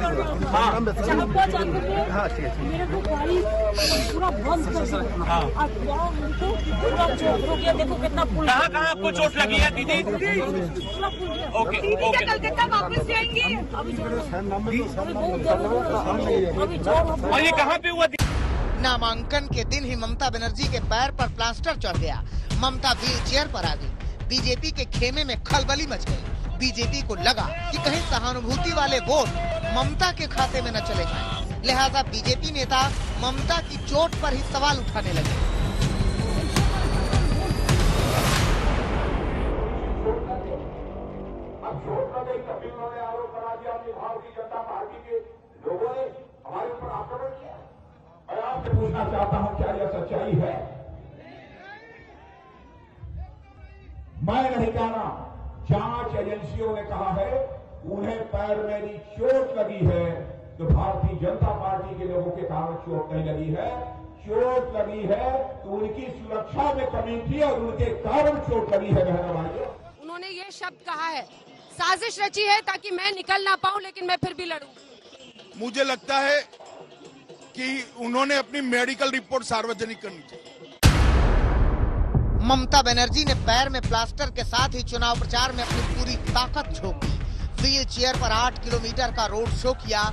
4-5 आदमी मेरे को गाड़ी पूरा बंद कर दिया और पूरा चोट हो गया। देखो कितना पुल। कहाँ आपको चोट लगी है दीदी? पूरा पुल। ओके कलकत्ता वापस जाएंगे। और ये कहाँ पे हुआ? नामांकन के दिन ही ममता बनर्जी के पैर पर प्लास्टर चढ़ गया। ममता व्हील चेयर पर आ गई। बीजेपी के खेमे में खलबली मच गई। बीजेपी को लगा कि कहीं सहानुभूति वाले वोट ममता के खाते में न चले जाएं। लिहाजा बीजेपी नेता ममता की चोट पर ही सवाल उठाने लगे। भारतीय जनता पार्टी के लोगों ने हमारे ऊपर आक्रमण किया। मैं आपसे पूछना चाहता हूं, क्या यह सच्चाई है? मैं नहीं कहना, जांच एजेंसियों ने कहा है उन्हें पैर में चोट लगी है, तो भारतीय जनता पार्टी के लोगों के कारण चोट नहीं लगी है। चोट लगी है तो उनकी सुरक्षा में कमी थी और उनके कारण चोट लगी है। बहनों भाइयों, उन्होंने ये शब्द कहा है, साजिश रची है ताकि मैं निकल ना पाऊं, लेकिन मैं फिर भी लड़ूं। मुझे लगता है कि उन्होंने अपनी मेडिकल रिपोर्ट सार्वजनिक करनी चाहिए। ममता बनर्जी ने पैर में प्लास्टर के साथ ही चुनाव प्रचार में अपनी पूरी ताकत झोंकी। व्हील चेयर पर 8 किलोमीटर का रोड शो किया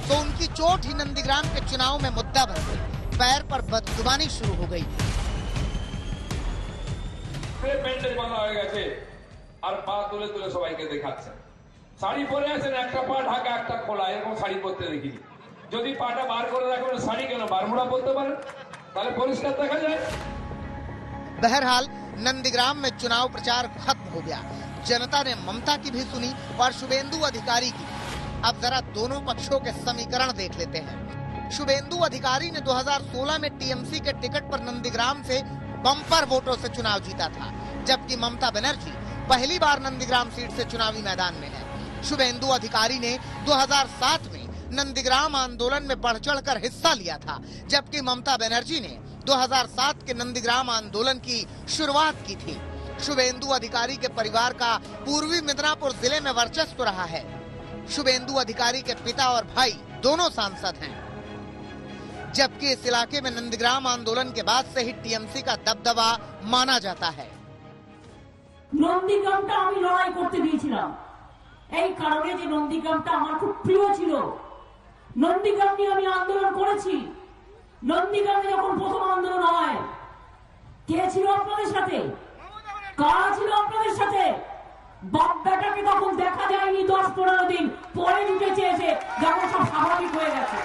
तो उनकी चोट ही नंदीग्राम के चुनाव में मुद्दा बन गई। पैर पर बदजुबानी शुरू हो गई। আর পা তুলে তুলে সবাইকে দেখাচ্ছে। শাড়ি পরে আছেন, একটা পা ঢাকা একটা খোলা, এরকম শাড়ি পরতে দেখিনি। যদি পাটা বার করে রাখবেন, শাড়ি কেন বারমুড়া পরতে পারেন, তাহলে পরিষ্কার দেখা যায়। बहरहाल नंदीग्राम में चुनाव प्रचार खत्म हो गया। जनता ने ममता की भी सुनी और शुभेंदु अधिकारी की। अब जरा दोनों पक्षों के समीकरण देख लेते हैं। शुभेंदु अधिकारी ने 2016 में टीएमसी के टिकट पर नंदीग्राम से बम्पर वोटों से चुनाव जीता था, जबकि ममता बनर्जी पहली बार नंदीग्राम सीट से चुनावी मैदान में है। शुभेंदु अधिकारी ने 2007 में नंदीग्राम आंदोलन में बढ़ चढ़कर हिस्सा लिया था, जबकि ममता बनर्जी ने 2007 के नंदीग्राम आंदोलन की शुरुआत की थी। शुभेंदु अधिकारी के परिवार का पूर्वी मिदनापुर जिले में वर्चस्व रहा है। शुभेंदु अधिकारी के पिता और भाई दोनों सांसद हैं, जबकि इस इलाके में नंदीग्राम आंदोलन के बाद से ही टीएमसी का दबदबा माना जाता है। নন্দীগ্রামটা আমি লড়াই করতে দিয়েছিলাম এই কারণে যে নন্দীগ্রামটা আমার খুব প্রিয় ছিল। নন্দীগ্রাম নিয়ে আমি আন্দোলন করেছি। নন্দীগ্রামে যখন প্রথম আন্দোলন হয়, কে ছিল আপনাদের সাথে? কারা ছিল আপনাদের সাথে? বাপ বেটাকে তখন দেখা যায়নি, 10-15 দিন পরে জুটেছে এসে, যখন সব স্বাভাবিক হয়ে গেছে।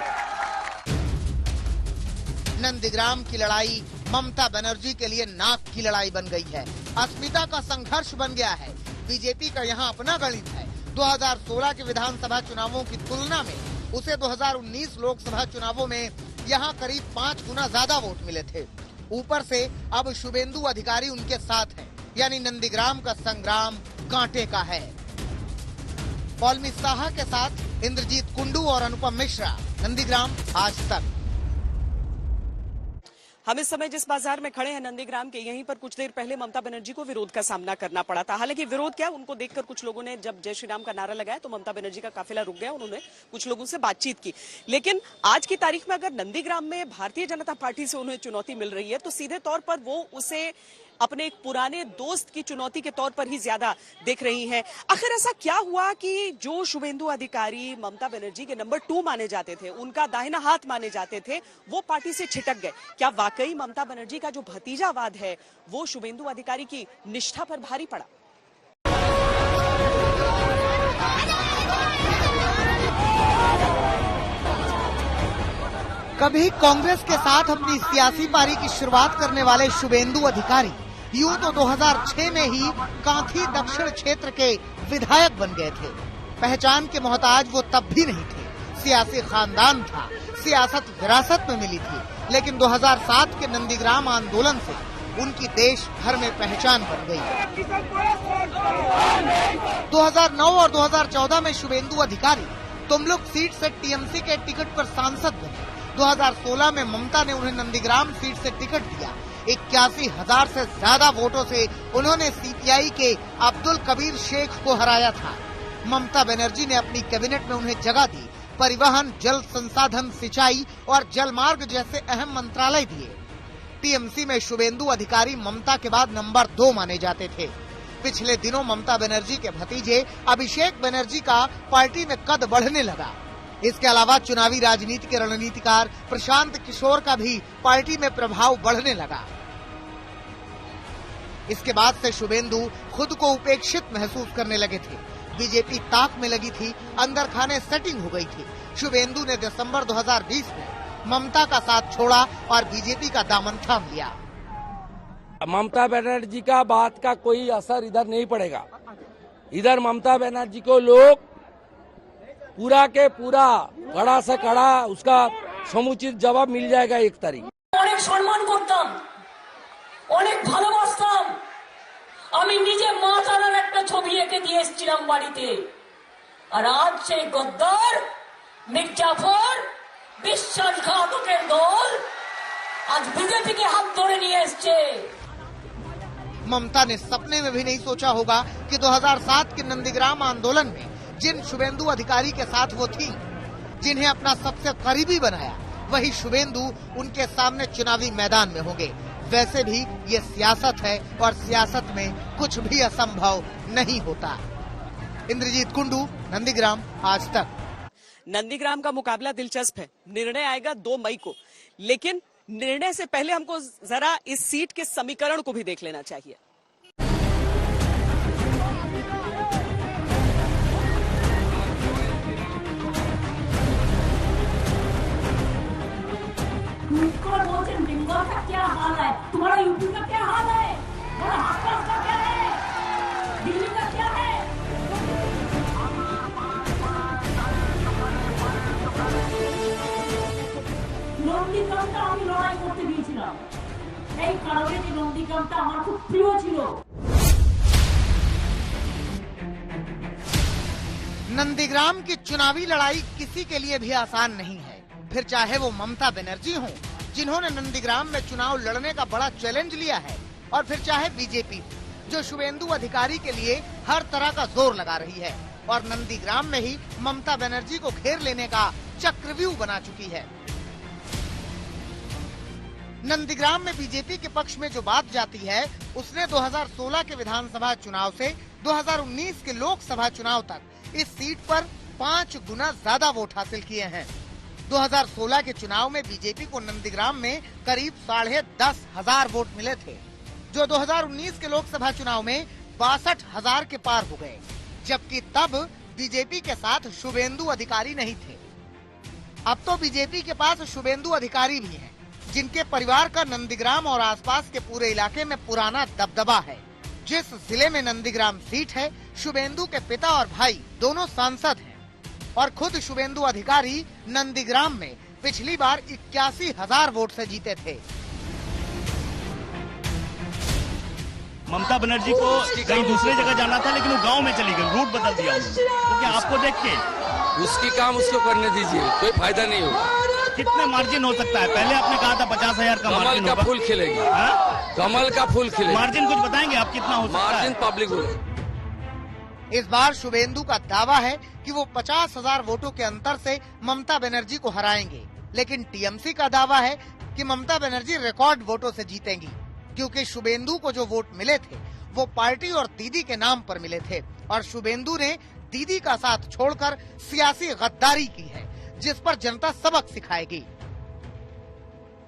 नंदीग्राम की लड़ाई ममता बनर्जी के लिए नाक की लड़ाई बन गई है। अस्मिता का संघर्ष बन गया है। बीजेपी का यहाँ अपना गणित है। 2016 के विधानसभा चुनावों की तुलना में उसे 2019 लोकसभा चुनावों में यहाँ करीब 5 गुना ज्यादा वोट मिले थे। ऊपर से अब शुभेंदु अधिकारी उनके साथ हैं, यानी नंदीग्राम का संग्राम कांटे का है। पौलमी साहा के साथ इंद्रजीत कुंडू और अनुपम मिश्रा, नंदीग्राम, आज तक। हम इस समय जिस बाजार में खड़े हैं नंदीग्राम के, यहीं पर कुछ देर पहले ममता बनर्जी को विरोध का सामना करना पड़ा था। हालांकि विरोध क्या, उनको देखकर कुछ लोगों ने जब जय श्री राम का नारा लगाया तो ममता बनर्जी का काफिला रुक गया। उन्होंने कुछ लोगों से बातचीत की। लेकिन आज की तारीख में अगर नंदीग्राम में भारतीय जनता पार्टी से उन्हें चुनौती मिल रही है तो सीधे तौर पर वो उसे अपने एक पुराने दोस्त की चुनौती के तौर पर ही ज्यादा देख रही हैं। आखिर ऐसा क्या हुआ कि जो शुभेंदु अधिकारी ममता बनर्जी के नंबर 2 माने जाते थे, उनका दाहिना हाथ माने जाते थे, वो पार्टी से छिटक गए? क्या वाकई ममता बनर्जी का जो भतीजावाद है वो शुभेंदु अधिकारी की निष्ठा पर भारी पड़ा? कभी कांग्रेस के साथ अपनी सियासी पारी की शुरुआत करने वाले शुभेंदु अधिकारी यूं तो 2006 में ही कांथी दक्षिण क्षेत्र के विधायक बन गए थे। पहचान के मोहताज वो तब भी नहीं थे। सियासी खानदान था, सियासत विरासत में मिली थी, लेकिन 2007 के नंदीग्राम आंदोलन से उनकी देश भर में पहचान बन गई। 2009 और 2014 में शुभेंदु अधिकारी तुमलुक सीट से टीएमसी के टिकट पर सांसद बने। 2016 में ममता ने उन्हें नंदीग्राम सीट से टिकट दिया। 81,000 से ज्यादा वोटों से उन्होंने सीपीआई के अब्दुल कबीर शेख को हराया था। ममता बनर्जी ने अपनी कैबिनेट में उन्हें जगह दी। परिवहन, जल संसाधन, सिंचाई और जलमार्ग जैसे अहम मंत्रालय दिए। टीएमसी में शुभेंदु अधिकारी ममता के बाद नंबर 2 माने जाते थे। पिछले दिनों ममता बनर्जी के भतीजे अभिषेक बनर्जी का पार्टी में कद बढ़ने लगा। इसके अलावा चुनावी राजनीति के रणनीतिकार प्रशांत किशोर का भी पार्टी में प्रभाव बढ़ने लगा। इसके बाद से शुभेंदु खुद को उपेक्षित महसूस करने लगे थे। बीजेपी ताक में लगी थी, अंदर खाने सेटिंग हो गई थी। शुभेंदु ने दिसंबर 2020 में ममता का साथ छोड़ा और बीजेपी का दामन थाम लिया। ममता बनर्जी का बात का कोई असर इधर नहीं पड़ेगा। इधर ममता बनर्जी को लोग पूरा के पूरा कड़ा से कड़ा उसका समुचित जवाब मिल जाएगा। एक तारीख অনেক সম্মান করতাম, অনেক ভালোবাসতাম। আমি নিজে মা তারার একটা ছবি এঁকে দিয়ে এসেছিলাম বাড়িতে। আর আজ সেই গদ্দার মির্জাফর বিশ্বাসঘাতকের দল আজ বিজেপিকে হাত ধরে নিয়ে এসছে। ममता ने सपने में भी नहीं सोचा होगा कि 2007 के नंदीग्राम आंदोलन में जिन शुभेंदु अधिकारी के साथ वो थी, जिन्हें अपना सबसे करीबी बनाया, वही शुभेंदु उनके सामने चुनावी मैदान में होंगे। वैसे भी ये सियासत है और सियासत में कुछ भी असंभव नहीं होता। इंद्रजीत कुंडू, नंदीग्राम, आज तक। नंदीग्राम का मुकाबला दिलचस्प है। निर्णय आएगा 2 मई को, लेकिन निर्णय से पहले हमको जरा इस सीट के समीकरण को भी देख लेना चाहिए। क्या हाल है तुम्हारा? यूपी का क्या हाल है? महाराष्ट्र का क्या है? दिल्ली का क्या है? নন্দীগ্রামটা আমি লড়াই করতে গিয়েছিলাম। এই কারণে যে নন্দীগ্রামটা আমার খুব প্রিয় ছিল। नंदीग्राम की चुनावी लड़ाई किसी के लिए भी आसान नहीं है, फिर चाहे वो ममता बनर्जी हों, जिन्होंने नंदीग्राम में चुनाव लड़ने का बड़ा चैलेंज लिया है, और फिर चाहे बीजेपी जो शुभेंदु अधिकारी के लिए हर तरह का जोर लगा रही है और नंदीग्राम में ही ममता बनर्जी को घेर लेने का चक्रव्यूह बना चुकी है। नंदीग्राम में बीजेपी के पक्ष में जो बात जाती है, उसने 2016 के विधानसभा चुनाव से 2019 के लोकसभा चुनाव तक इस सीट पर 5 गुना ज्यादा वोट हासिल किए हैं। 2016 के चुनाव में बीजेपी को नंदीग्राम में करीब 10,500 वोट मिले थे, जो 2019 के लोकसभा चुनाव में 62,000 के पार हो गए, जबकि तब बीजेपी के साथ शुभेंदु अधिकारी नहीं थे। अब तो बीजेपी के पास शुभेंदु अधिकारी भी हैं, जिनके परिवार का नंदीग्राम और आसपास के पूरे इलाके में पुराना दबदबा है। जिस जिले में नंदीग्राम सीट है, शुभेंदु के पिता और भाई दोनों सांसद हैं और खुद शुभेंदु अधिकारी नंदीग्राम में पिछली बार 81,000 वोट से जीते थे। ममता बनर्जी को कहीं दूसरी जगह जाना था, लेकिन वो गांव में चली गई, रूट बदल दिया उन्होंने। तो क्या आपको देख के उसकी काम उसको करने दीजिए, कोई फायदा नहीं होगा। कितने मार्जिन हो सकता है? पहले आपने कहा था 50,000 का मार्जिन कमल का फूल खिलेगी। कमल का फूल खिलेगी। मार्जिन कुछ बताएंगे आप कितना हो सकता है? मार्जिन पब्लिक हो। इस बार शुभेंदु का दावा है कि वो 50,000 वोटों के अंतर से ममता बनर्जी को हराएंगे, लेकिन टीएमसी का दावा है कि ममता बनर्जी रिकॉर्ड वोटों से जीतेंगी, क्योंकि शुभेंदु को जो वोट मिले थे वो पार्टी और दीदी के नाम पर मिले थे और शुभेंदु ने दीदी का साथ छोड़कर सियासी गद्दारी की है, जिस पर जनता सबक सिखाएगी।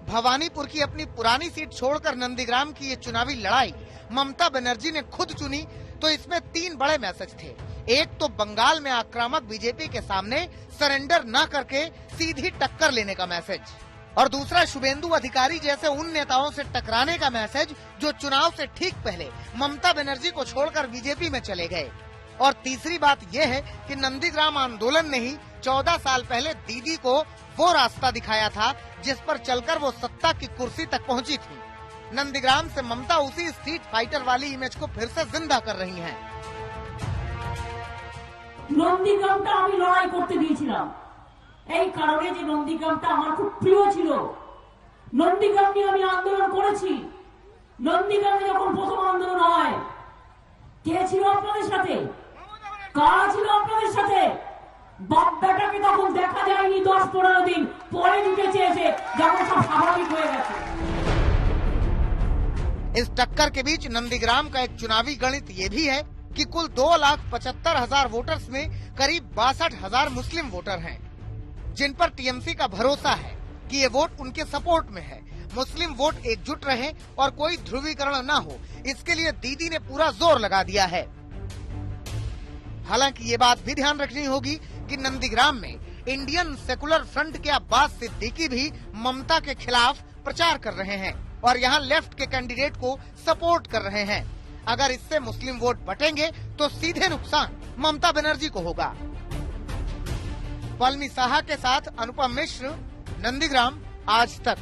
भवानीपुर की अपनी पुरानी सीट छोड़कर नंदीग्राम की ये चुनावी लड़ाई ममता बनर्जी ने खुद चुनी, तो इसमें 3 बड़े मैसेज थे। एक तो बंगाल में आक्रामक बीजेपी के सामने सरेंडर न करके सीधी टक्कर लेने का मैसेज, और दूसरा शुभेंदु अधिकारी जैसे उन नेताओं से टकराने का मैसेज जो चुनाव से ठीक पहले ममता बनर्जी को छोड़कर बीजेपी में चले गए। और तीसरी बात यह है कि नंदीग्राम आंदोलन ने ही 14 साल पहले दीदी को वो रास्ता दिखाया था जिस पर चलकर वो सत्ता की कुर्सी तक पहुंची थी। नंदीग्राम से ममता उसी स्ट्रीट फाइटर वाली इमेज को फिर से जिंदा कर रही हैं। নন্দীগ্রামটা আমি লড়াই করতে দিয়েছিলাম এই কারণে যে নন্দীগ্রামটা আমার খুব প্রিয় ছিল। নন্দীগ্রাম নিয়ে আমি আন্দোলন করেছি। নন্দীগ্রামে যখন প্রথম আন্দোলন হয় কে ছিল আপনাদের সাথে, কারা ছিল আপনাদের সাথে? বাপ বেটাকে তখন দেখা যায়নি 10-15 দিন পরে ঢুকেছে এসে যখন সব স্বাভাবিক হয়ে গেছে। इस टक्कर के बीच नंदीग्राम का एक चुनावी गणित ये भी है कि कुल 2,75,000 वोटर्स में करीब 62,000 मुस्लिम वोटर हैं, जिन पर टीएमसी का भरोसा है कि ये वोट उनके सपोर्ट में है। मुस्लिम वोट एकजुट रहे और कोई ध्रुवीकरण न हो, इसके लिए दीदी ने पूरा जोर लगा दिया है। हालांकि ये बात भी ध्यान रखनी होगी कि नंदीग्राम में इंडियन सेकुलर फ्रंट के अब्बास सिद्दीकी भी ममता के खिलाफ प्रचार कर रहे हैं और यहाँ लेफ्ट के कैंडिडेट को सपोर्ट कर रहे हैं। अगर इससे मुस्लिम वोट बटेंगे तो सीधे नुकसान ममता बनर्जी को होगा। पलमी साहा के साथ अनुपम मिश्र, नंदीग्राम, आज तक।